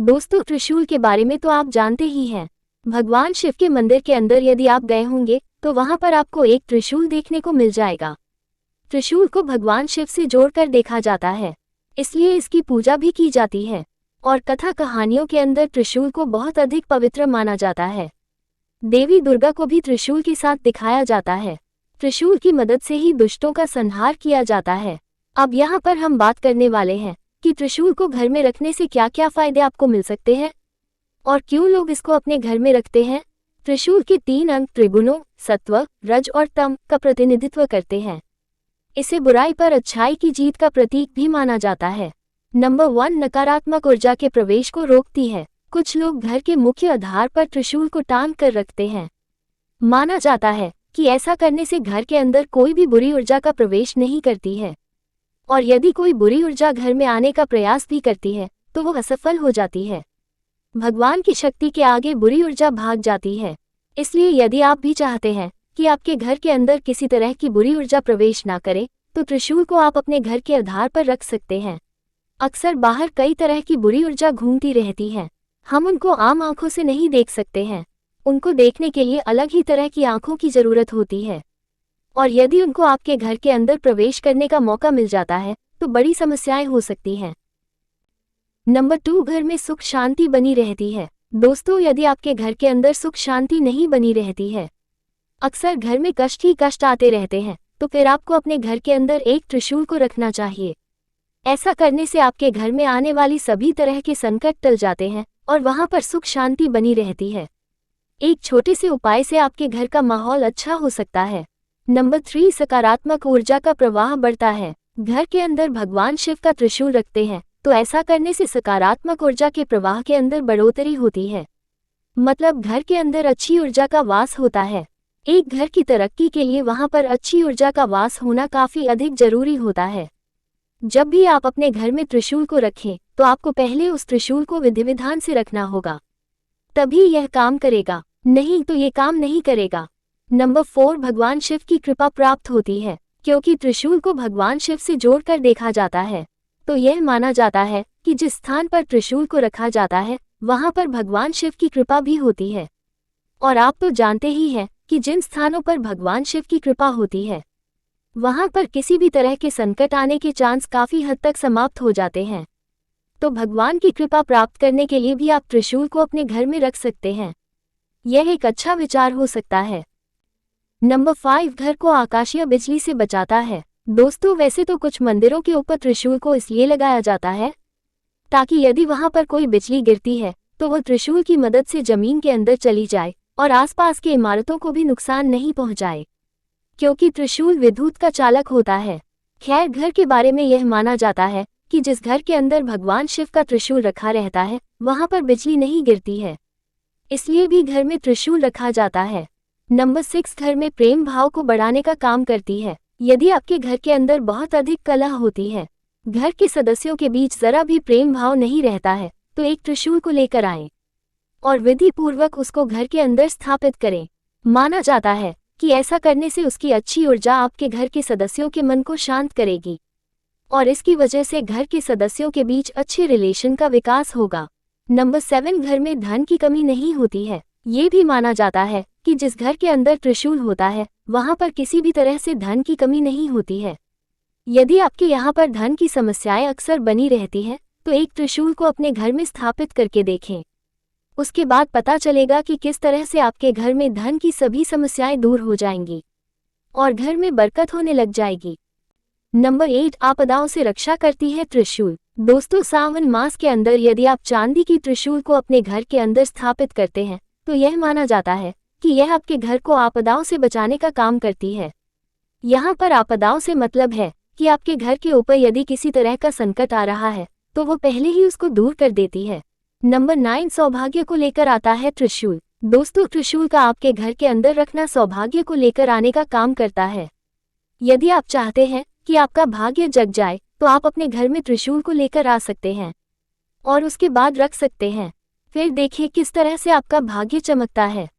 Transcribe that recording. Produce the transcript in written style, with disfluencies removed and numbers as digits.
दोस्तों, त्रिशूल के बारे में तो आप जानते ही हैं। भगवान शिव के मंदिर के अंदर यदि आप गए होंगे तो वहां पर आपको एक त्रिशूल देखने को मिल जाएगा। त्रिशूल को भगवान शिव से जोड़कर देखा जाता है, इसलिए इसकी पूजा भी की जाती है और कथा कहानियों के अंदर त्रिशूल को बहुत अधिक पवित्र माना जाता है। देवी दुर्गा को भी त्रिशूल के साथ दिखाया जाता है। त्रिशूल की मदद से ही दुष्टों का संहार किया जाता है। अब यहाँ पर हम बात करने वाले हैं कि त्रिशूल को घर में रखने से क्या क्या फायदे आपको मिल सकते हैं और क्यों लोग इसको अपने घर में रखते हैं। त्रिशूल के 3 अंग त्रिगुणों सत्व, रज और तम का प्रतिनिधित्व करते हैं। इसे बुराई पर अच्छाई की जीत का प्रतीक भी माना जाता है। नंबर 1, नकारात्मक ऊर्जा के प्रवेश को रोकती है। कुछ लोग घर के मुख्य आधार पर त्रिशूल को टांग कर रखते हैं। माना जाता है कि ऐसा करने से घर के अंदर कोई भी बुरी ऊर्जा का प्रवेश नहीं करती है और यदि कोई बुरी ऊर्जा घर में आने का प्रयास भी करती है तो वो असफल हो जाती है। भगवान की शक्ति के आगे बुरी ऊर्जा भाग जाती है। इसलिए यदि आप भी चाहते हैं कि आपके घर के अंदर किसी तरह की बुरी ऊर्जा प्रवेश ना करे तो त्रिशूल को आप अपने घर के आधार पर रख सकते हैं। अक्सर बाहर कई तरह की बुरी ऊर्जा घूमती रहती है। हम उनको आम आंखों से नहीं देख सकते हैं। उनको देखने के लिए अलग ही तरह की आंखों की जरूरत होती है और यदि उनको आपके घर के अंदर प्रवेश करने का मौका मिल जाता है तो बड़ी समस्याएं हो सकती हैं। नंबर 2, घर में सुख शांति बनी रहती है। दोस्तों, यदि आपके घर के अंदर सुख शांति नहीं बनी रहती है, अक्सर घर में कष्ट ही कष्ट आते रहते हैं, तो फिर आपको अपने घर के अंदर एक त्रिशूल को रखना चाहिए। ऐसा करने से आपके घर में आने वाली सभी तरह के संकट टल जाते हैं और वहां पर सुख शांति बनी रहती है। एक छोटे से उपाय से आपके घर का माहौल अच्छा हो सकता है। नंबर 3, सकारात्मक ऊर्जा का प्रवाह बढ़ता है। घर के अंदर भगवान शिव का त्रिशूल रखते हैं तो ऐसा करने से सकारात्मक ऊर्जा के प्रवाह के अंदर बढ़ोतरी होती है। मतलब घर के अंदर अच्छी ऊर्जा का वास होता है। एक घर की तरक्की के लिए वहां पर अच्छी ऊर्जा का वास होना काफी अधिक जरूरी होता है। जब भी आप अपने घर में त्रिशूल को रखें तो आपको पहले उस त्रिशूल को विधि विधान से रखना होगा, तभी यह काम करेगा, नहीं तो ये काम नहीं करेगा। नंबर 4, भगवान शिव की कृपा प्राप्त होती है। क्योंकि त्रिशूल को भगवान शिव से जोड़कर देखा जाता है तो यह माना जाता है कि जिस स्थान पर त्रिशूल को रखा जाता है वहां पर भगवान शिव की कृपा भी होती है। और आप तो जानते ही हैं कि जिन स्थानों पर भगवान शिव की कृपा होती है वहां पर किसी भी तरह के संकट आने के चांस काफी हद तक समाप्त हो जाते हैं। तो भगवान की कृपा प्राप्त करने के लिए भी आप त्रिशूल को अपने घर में रख सकते हैं। यह एक अच्छा विचार हो सकता है। नंबर 5, घर को आकाशीय बिजली से बचाता है। दोस्तों, वैसे तो कुछ मंदिरों के ऊपर त्रिशूल को इसलिए लगाया जाता है ताकि यदि वहां पर कोई बिजली गिरती है तो वह त्रिशूल की मदद से जमीन के अंदर चली जाए और आसपास की इमारतों को भी नुकसान नहीं पहुंचाए, क्योंकि त्रिशूल विद्युत का चालक होता है। खैर, घर के बारे में यह माना जाता है कि जिस घर के अंदर भगवान शिव का त्रिशूल रखा रहता है वहां पर बिजली नहीं गिरती है, इसलिए भी घर में त्रिशूल रखा जाता है। नंबर 6, घर में प्रेम भाव को बढ़ाने का काम करती है। यदि आपके घर के अंदर बहुत अधिक कलह होती है, घर के सदस्यों के बीच जरा भी प्रेम भाव नहीं रहता है, तो एक त्रिशूल को लेकर आएं और विधि पूर्वक उसको घर के अंदर स्थापित करें। माना जाता है कि ऐसा करने से उसकी अच्छी ऊर्जा आपके घर के सदस्यों के मन को शांत करेगी और इसकी वजह से घर के सदस्यों के बीच अच्छे रिलेशन का विकास होगा। नंबर 7, घर में धन की कमी नहीं होती है। ये भी माना जाता है कि जिस घर के अंदर त्रिशूल होता है वहां पर किसी भी तरह से धन की कमी नहीं होती है। यदि आपके यहाँ पर धन की समस्याएं अक्सर बनी रहती हैं तो एक त्रिशूल को अपने घर में स्थापित करके देखें। उसके बाद पता चलेगा कि किस तरह से आपके घर में धन की सभी समस्याएं दूर हो जाएंगी और घर में बरकत होने लग जाएगी। नंबर 8, आपदाओं से रक्षा करती है त्रिशूल। दोस्तों, सावन मास के अंदर यदि आप चांदी की त्रिशूल को अपने घर के अंदर स्थापित करते हैं तो यह माना जाता है कि यह आपके घर को आपदाओं से बचाने का काम करती है। यहाँ पर आपदाओं से मतलब है कि आपके घर के ऊपर यदि किसी तरह का संकट आ रहा है तो वो पहले ही उसको दूर कर देती है। नंबर 9, सौभाग्य को लेकर आता है त्रिशूल। दोस्तों, त्रिशूल का आपके घर के अंदर रखना सौभाग्य को लेकर आने का काम करता है। यदि आप चाहते हैं कि आपका भाग्य जग जाए तो आप अपने घर में त्रिशूल को लेकर आ सकते हैं और उसके बाद रख सकते हैं। फिर देखिए किस तरह से आपका भाग्य चमकता है।